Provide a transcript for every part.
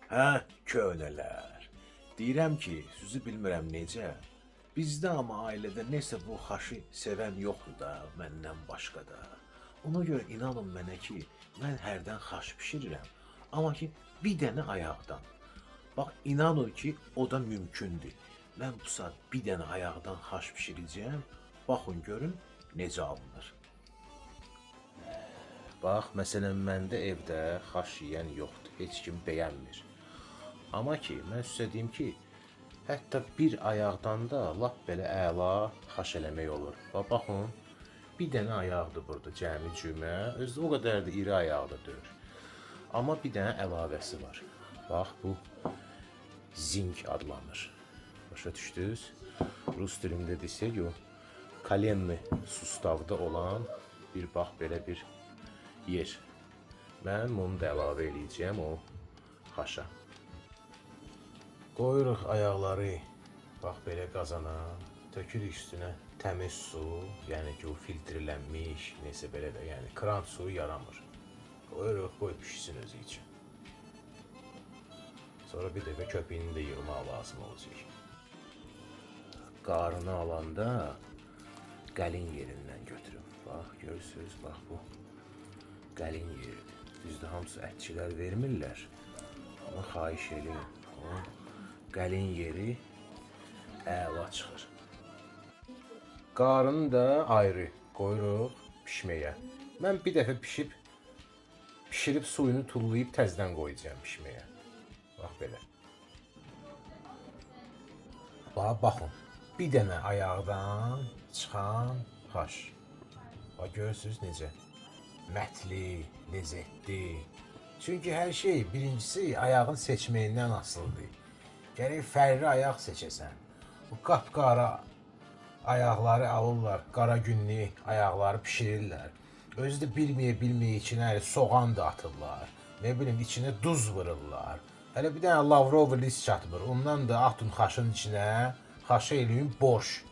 Hə, köhnələr. Deyirəm ki, sizi bilmirəm necə. Bizdə amma ailədə nəsə bu xaşı sevən yoxdur da, məndən başqa da. Ona görə inanın mənə ki, mən hərdən xaş bişirirəm. Amma ki, bir dənə ayaqdan. Bax, inanın ki, o da mümkündür. Mən bu saat bir dənə ayaqdan xaş bişirəcəyəm. Baxın görün necə alınır. Bax, məsələn, məndə evdə xaş yeyən yoxdur. Heç kim bəyənmir. Amma ki, mən sizə deyim ki, hətta bir ayaqdan da lap belə əla xaş eləmək olur. Bax, baxın, bir dənə ayaqdır burada cəmi cümə. Özü o qədər də iri ayaqda deyil. Amma bir dənə əlavəsi var. Bax, bu zink adlanır. Başa düşdünüz? Rus dilində desək, o kolenli sustavda olan bir bax belə bir yer. Mən bunu da əlavə eləyəcəyəm o xaşa. Qoyuruq ayaqları bax belə qazana, tökürük üstünə təmiz su, yəni ki, o filtrlənmiş, nəsə belə də, yəni kran suyu yaramır. Qoyuruq, qoy pişsin özü üçün. Sonra bir dəfə köpüyünü də yığmaq lazım olacaq. Qarını alanda gəlin yerindən götürün. Bax, görürsünüz, bax bu gəlin yeridir. Düzdür, hamısı ətçilər vermirlər. Amma xahiş eləyin. O gəlin yeri əla çıxır. Qarını da ayrı qoyuruq pişməyə. Mən bir dəfə pişirib suyunu tullayıb təzədən qoyacağam pişməyə. Bax belə. Bax, baxın. Bir dənə ayaqdan çıxan xaş. Bax, görürsünüz necə? Mətli, ləzzətli. Çünki hər şey birincisi ayağın seçməyindən asılıdır. Gərək fərli ayaq seçəsən. Bu qapqara ayaqları alırlar, qara günlük ayaqları pişirirlər. Özü də bilməyə içinə soğan da atırlar. Ne bilim, içinə duz vururlar. Hələ bir dənə lavrovu list çatmır. Ondan da atın xaşın içinə, xaşı eləyin boş.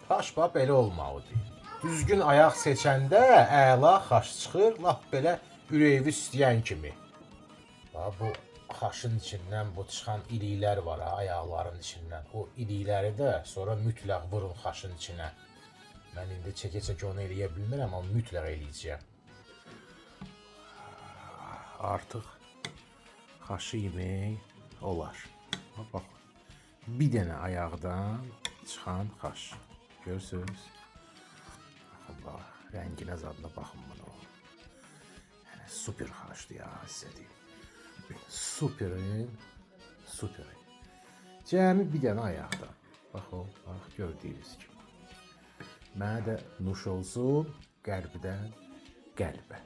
Xaş bax belə olmalıdır. Düzgün ayaq seçəndə əla xaş çıxır, lap belə ürəyi istəyən kimi. Bax, bu xaşın içindən bu çıxan iliklər var ha, ayaqların içindən. O ilikləri də sonra mütləq vurun xaşın içinə. Mən indi çəkə-çəkə onu eləyə bilmirəm, amma mütləq eləyəcəyəm. Artıq xaşı yemək olar. Bax, bir dənə ayaqdan çıxan xaş. Görürsünüz? Baxın, bax, rənginə zadına baxın bunu. Yəni, super xaşdır ya, sizə deyim. Superin. Cəmi bir dənə ayaqdan. Bax o, bax, gördüyünüz kimi. Mənə də nuş olsun qəlbdən qəlbə.